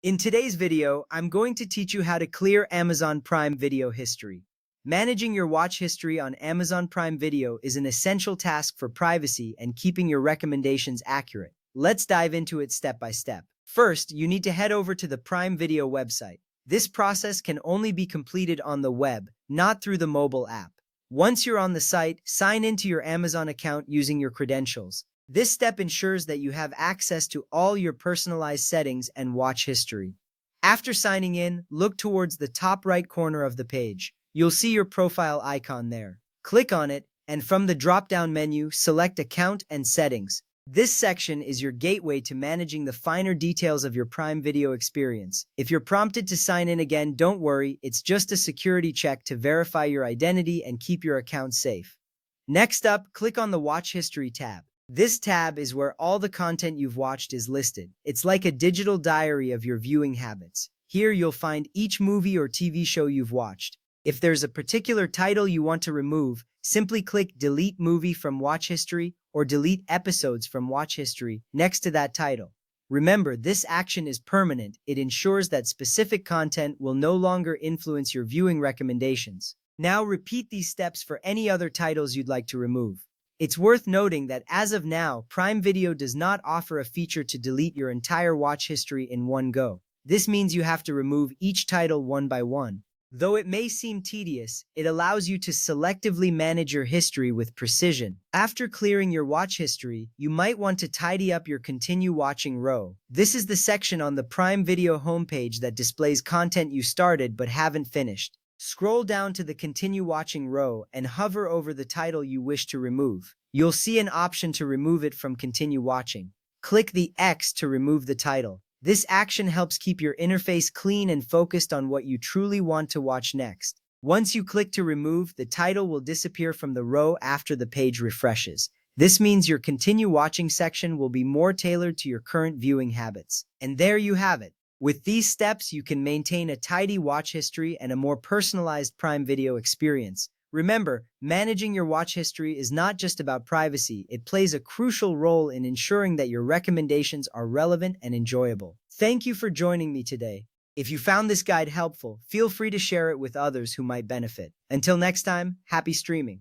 In today's video, I'm going to teach you how to clear Amazon Prime Video history. Managing your watch history on Amazon Prime Video is an essential task for privacy and keeping your recommendations accurate. Let's dive into it step by step. First, you need to head over to the Prime Video website. This process can only be completed on the web, not through the mobile app. Once you're on the site, sign into your Amazon account using your credentials. This step ensures that you have access to all your personalized settings and watch history. After signing in, look towards the top right corner of the page. You'll see your profile icon there. Click on it, and from the drop-down menu, select Account and Settings. This section is your gateway to managing the finer details of your Prime Video experience. If you're prompted to sign in again, don't worry, it's just a security check to verify your identity and keep your account safe. Next up, click on the Watch History tab. This tab is where all the content you've watched is listed. It's like a digital diary of your viewing habits. Here you'll find each movie or TV show you've watched. If there's a particular title you want to remove, simply click Delete Movie from Watch History or Delete Episodes from Watch History next to that title. Remember, this action is permanent. It ensures that specific content will no longer influence your viewing recommendations. Now repeat these steps for any other titles you'd like to remove. It's worth noting that as of now, Prime Video does not offer a feature to delete your entire watch history in one go. This means you have to remove each title one by one. Though it may seem tedious, it allows you to selectively manage your history with precision. After clearing your watch history, you might want to tidy up your Continue Watching row. This is the section on the Prime Video homepage that displays content you started but haven't finished. Scroll down to the Continue Watching row and hover over the title you wish to remove. You'll see an option to remove it from Continue Watching. Click the X to remove the title. This action helps keep your interface clean and focused on what you truly want to watch next. Once you click to remove, the title will disappear from the row after the page refreshes. This means your Continue Watching section will be more tailored to your current viewing habits. And there you have it. With these steps, you can maintain a tidy watch history and a more personalized Prime Video experience. Remember, managing your watch history is not just about privacy, it plays a crucial role in ensuring that your recommendations are relevant and enjoyable. Thank you for joining me today. If you found this guide helpful, feel free to share it with others who might benefit. Until next time, happy streaming.